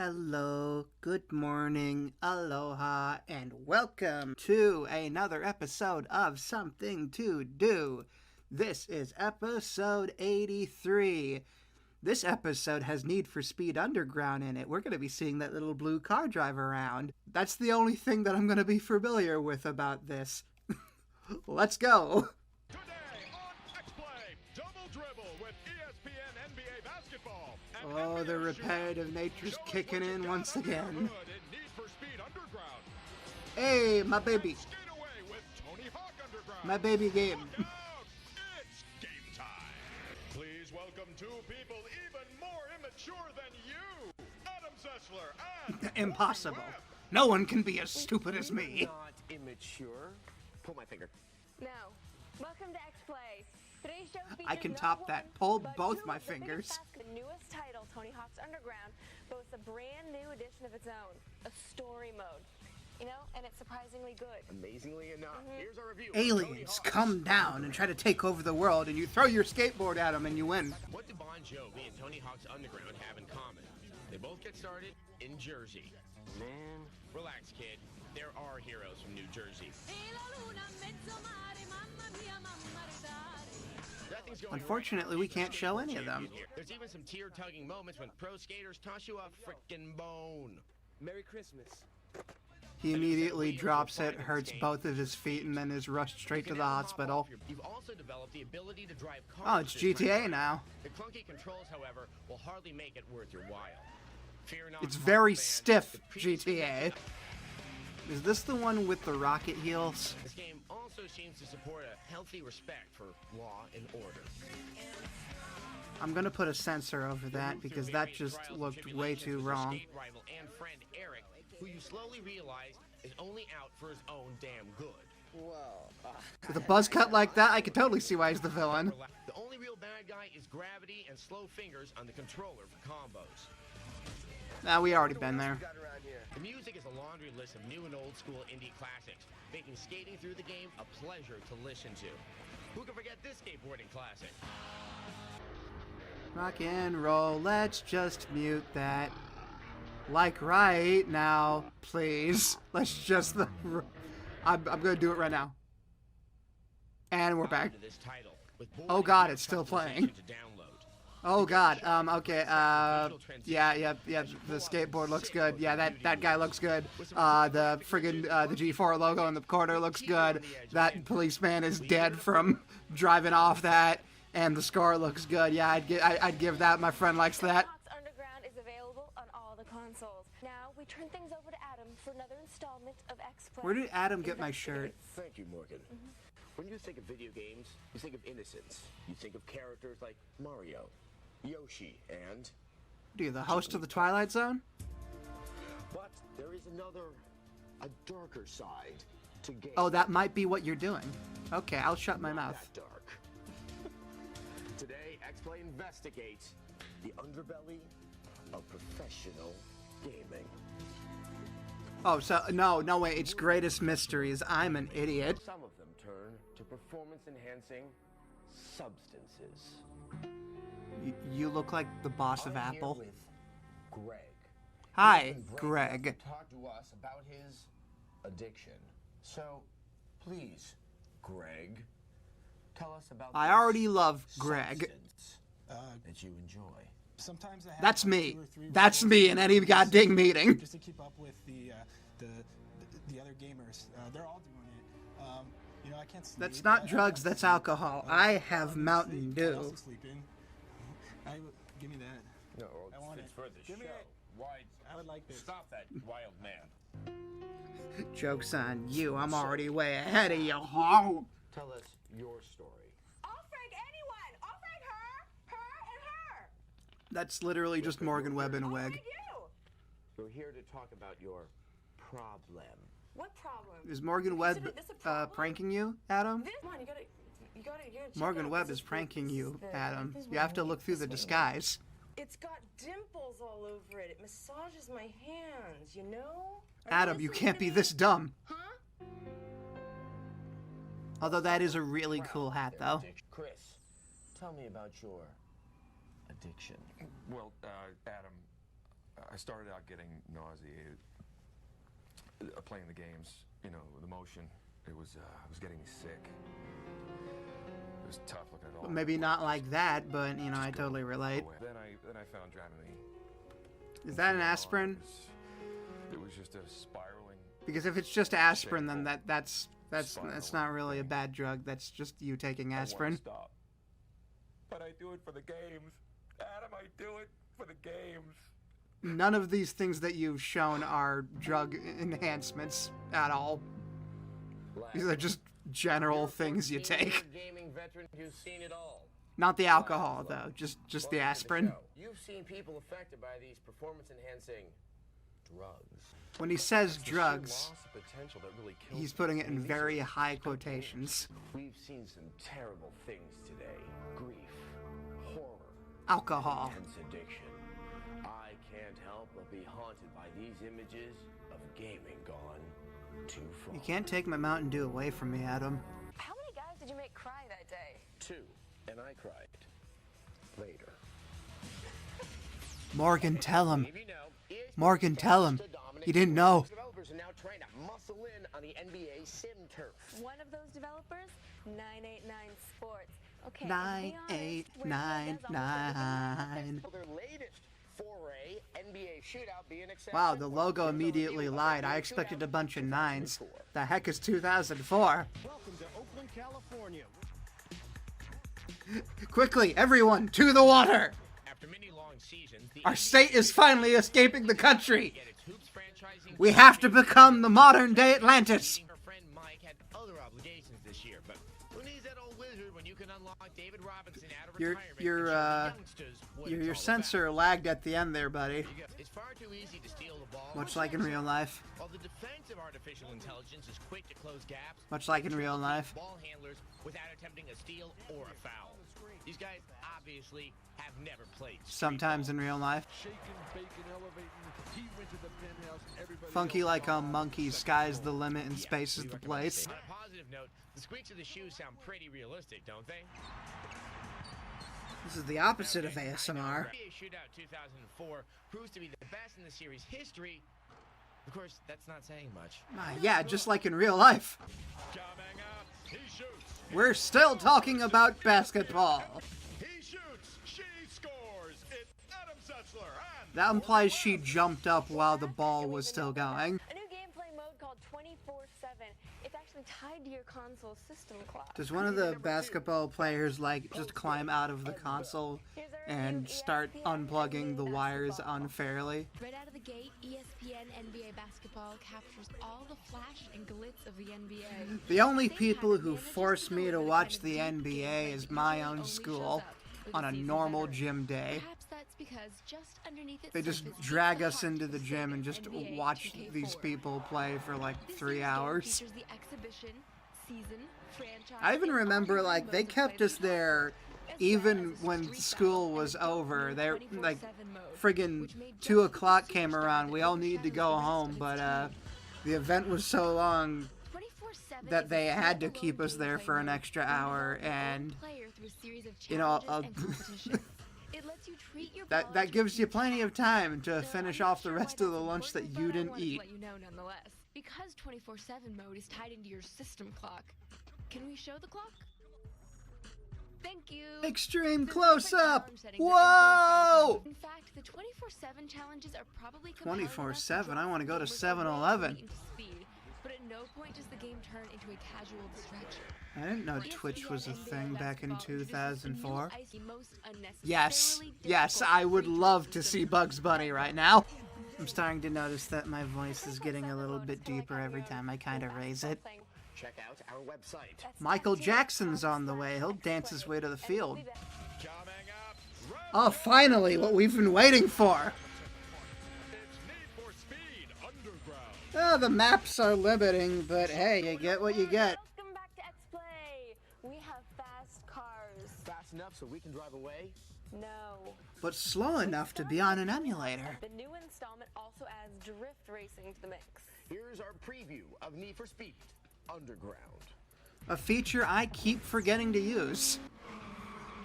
Hello, good morning, aloha, and welcome to another episode of Something to Do. This is episode 83. This episode has Need for Speed Underground in it. We're going to be seeing that little blue car drive around. That's the only thing that I'm going to be familiar with about this. Let's go! Oh, the repetitive nature's kicking in once again. Hey, my baby. My baby game. It's game time. Please welcome two people even more immature than you. Adam Zessler and Impossible. No one can be as stupid as me. Not immature. Pull my finger. No. Welcome to X-Play. Today's show I can top that. Pull both my fingers. The newest title, Tony Hawk's Underground, boasts a brand new edition of its own, a story mode. You know, and it's surprisingly good. Amazingly enough, here's our review. Aliens come down and try to take over the world, and you throw your skateboard at them and you win. What do Bon Jovi and Tony Hawk's Underground have in common? They both get started in Jersey. Man, relax, kid. There are heroes from New Jersey. Unfortunately, we can't show any of them. There's even some tear-tugging moments when pro skaters toss you a frickin' bone. Merry Christmas. He immediately drops it, hurts both of his feet, and then is rushed straight to the hospital. You've also developed the ability to drive cars. Oh, it's GTA now. The clunky controls, however, will hardly make it worth your while. Fear not, It's very fans, stiff, the previous GTA. Is this the one with the rocket heels? This game also seems to support a healthy respect for law and order. I'm gonna put a censor over that because that just looked way too wrong. Skate rival and friend Eric, who you slowly realize is only out for his own damn good. Well, With a buzz cut like that, I could totally see why he's the villain. the only real bad guy is gravity and slow fingers on the controller for combos. Nah, we already been there. The music is a laundry list of new and old school indie classics, making skating through the game a pleasure to listen to. Who can forget this skateboarding classic? Rock and roll, let's just mute that. Like right now, please. Let's just... I'm gonna do it right now. And we're back. To this title, with Oh god, it's still playing. to download. Oh god, okay, yeah, the skateboard looks good. Yeah, that guy looks good. The friggin', the G4 logo in the corner looks good. That policeman is dead from driving off that. And the score looks good. Yeah, I'd give that. My friend likes that. Tony Hawk's Underground is available on all the consoles. Now, we turn things over to Adam for another installment of X-Play. Where did Adam get my shirt? Thank you, Morgan. When you think of video games, you think of innocence. You think of characters like Mario, Yoshi, and... Are you the host of the Twilight Zone? But there is a darker side to games. Oh, that might be what you're doing. Okay, I'll shut my mouth. That dark. Today, X-Play investigates the underbelly of professional gaming. Oh, so, no, wait, it's Greatest Mysteries. I'm an idiot. Some of them turn to performance-enhancing substances. You look like the boss of I'm here Apple. with Greg. Hi, He's been brave Greg. enough to talk to us about his addiction. So, please, Greg, tell us about I this already love Greg. substance that you enjoy. Sometimes I have That's like me. 2 or 3 That's roles me in any goddamn meeting. just to keep up with the other gamers. They're all doing it. You know, I can't sleep. That's not drugs, that's alcohol. I have Mountain I'm also Dew. sleeping. Give me that. No, I want it's it. for the Give me show. it. Why? I would like this. Stop that, wild man. Joke's on you. I'm already way ahead of you. Tell us your story. I'll frag anyone! I'll frag her, and her! That's literally just Morgan Webb in a I'll wig. frag you! We're here to talk about your problem. What problem? Is Morgan Webb Consider this a problem? pranking you, Adam? This one, you gotta check Morgan out. Webb This is pranking this you, the- Adam. this is You what have I to need. look through the This one. disguise. It's got dimples all over it. It massages my hands, you know? Are Adam, you listening can't to be me? this dumb. Huh? Although that is a really cool hat, though. Chris, tell me about your addiction. Well, Adam, I started out getting nauseated playing the games. You know, the motion. It was getting me sick. It was tough looking at all. Well, maybe not like that, but you know, I totally relate. Then I found Dramamine. Is that an aspirin? It was just a spiraling. Because if it's just aspirin, then that's not really a bad drug. That's just you taking aspirin. I stop. But I do it for the games. Adam, I do it for the games. None of these things that you've shown are drug enhancements at all. These are just general things you take. Gaming veteran who's seen it all. Not the alcohol, though. Just the aspirin. You've seen people affected by these performance-enhancing drugs. When he says drugs, he's putting it in very high quotations. We've seen some terrible things today. Grief, horror, Alcohol. intense addiction. I can't help but be haunted by these images of gaming gone too far. You can't take my Mountain Dew away from me, Adam. How many guys did you make cry that day? 2, and I cried. Later. Morgan, tell him. If you know, EA Morgan, tell him. to dominate He didn't know. Developers are now trying to muscle in on the NBA sim turf. One of those developers, 989 Sports. Okay, 9899. Their latest foray, NBA shootout being accepted. Wow, the logo immediately lied. I expected a bunch of 9s. The heck is 2004? Welcome to Oakland, California. Quickly, everyone, to the water! After many long seasons, the Our state is finally escaping the country! get its hoops franchising. We have to become the modern-day Atlantis! Her friend Mike had other obligations this year, but who needs that old wizard when you can unlock David Robinson out of retirement? and show the youngsters what Your it's all sensor lagged at the end there, buddy. about? It's far too easy to steal the ball. Much like in real life. While the defensive artificial intelligence is quick to close gaps, Much like in real life. ball handlers without attempting a steal or a foul. These guys obviously have never played. Sometimes in real life. Funky like a monkey, sky's the limit and space is the place. On a positive note, the squeaks of the shoes sound pretty realistic, don't they? This is the opposite of ASMR. NBA Shootout 2004 proves to be the best in the series' history. Of course, that's not saying much. Yeah, just like in real life. Coming up, he shoots. We're still talking about basketball. He shoots. She scores. It's Adam Setzler and That implies she jumped up while the ball was still going. A new gameplay mode called 24/7. It's actually tied to your console system clock. Does one of the basketball players like just climb out of the console and start unplugging the wires unfairly? Right out of the gate, ESPN NBA basketball captures all the flash and glitz of the NBA. The only people who force me to watch the NBA is my own school on a normal gym day. Perhaps that's because just underneath its They just surface drag beats us the into heart the of gym and the just NBA watch 2K4. these people play for like This 3 year's game hours. features the exhibition, season, franchise, I even and all remember the like they modes of kept play us that you there as well even as a when street school battle was and a over. new They're 24/7 like mode, friggin' which made 2 just o'clock the came super around. We all shadows needed to of go the rest home, of but its team. the event was so long 24/7 that is they a had to full-blown keep us there gameplay for an mode extra that hour, involves the and player through a series of you know, challenges and competitions. It lets you treat your that ball gives you to plenty of time to So finish I'm not off the sure rest why of the that's lunch that important, you but I didn't wanted to eat. let you know nonetheless. Because 24/7 mode is tied into your system clock. Can we show the clock? Thank you. Extreme The close different up. challenge settings are influenced by the Whoa! time. In fact, the 24/7 challenges are probably compelling enough to 24/7. I draw want to go to gamers away 7-Eleven. into speed, but at no point does the game turn into a casual distraction. I didn't know ESPN Twitch was a NBA thing back in basketball introduces a new 2004. icy, most Yes, unnecessarily yes, difficult I would free love throw to system. see Bugs Bunny right now. I'm starting to notice that my voice is getting a little bit deeper every time I kind of raise it. Check out our website. Michael Jackson's on the way. He'll dance his way to the field. coming up. Oh, finally, what we've been waiting for. It's Need for Speed Underground. Oh, the maps are limiting, but hey, you get what you get. Welcome back to X-Play. We have fast cars. Fast enough so we can drive away? No. But slow enough to be on an emulator. The new installment also adds drift racing to the mix. Here's our preview of Need for Speed Underground. A feature I keep forgetting to use.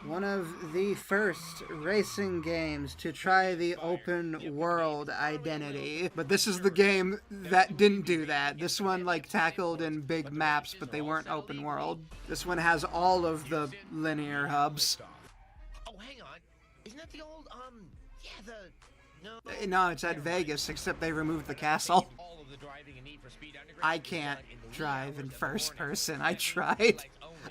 One of the first racing games to try the open world identity. But this is the game that didn't do that. This one like tackled in big maps, but they weren't open world. This one has all of the linear hubs. Oh, hang on. Isn't that the old, yeah, no. No, it's at Vegas, except they removed the castle. All of the driving and Need for Speed Underground I can't drive in first person. I tried.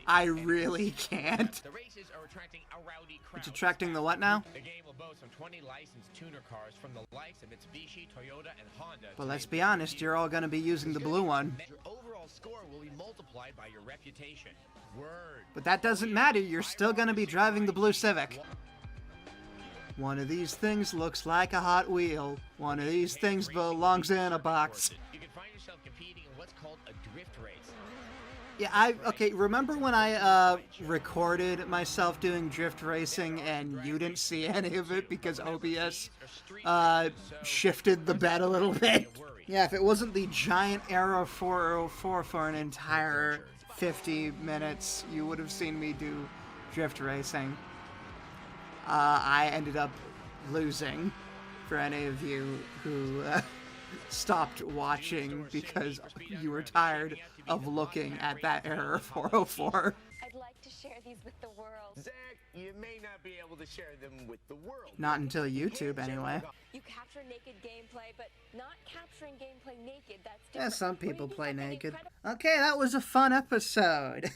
I really can't. The races are attracting a rowdy crowd. It's attracting the what now? The game will boast some 20 licensed tuner cars from the likes of Mitsubishi, Toyota, and Honda. But let's be honest, you're all going to be using the blue one. Your overall score will be multiplied by your reputation. Word. But that doesn't matter. You're still going to be driving the blue Civic. One of these things looks like a Hot Wheel. One of these things belongs in a box. You can find yourself competing in what's called a drift race. Yeah, okay, remember when I recorded myself doing drift racing and you didn't see any of it because OBS shifted the bed a little bit? Yeah, if it wasn't the giant Arrow 404 for an entire 50 minutes, you would have seen me do drift racing. I ended up losing, for any of you who stopped watching because you were tired of looking at that Error 404. I'd like to share these with the world. Zach, you may not be able to share them with the world. Not until YouTube, anyway. You capture naked gameplay, but not capturing gameplay naked. That's Yeah, different. some What do you people think play about the naked. incredible- Okay, that was a fun episode.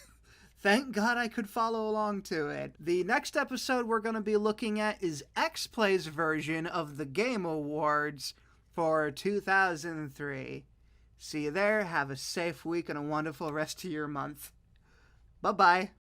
Thank God I could follow along to it. The next episode we're going to be looking at is X-Play's version of the Game Awards for 2003. See you there. Have a safe week and a wonderful rest of your month. Bye-bye.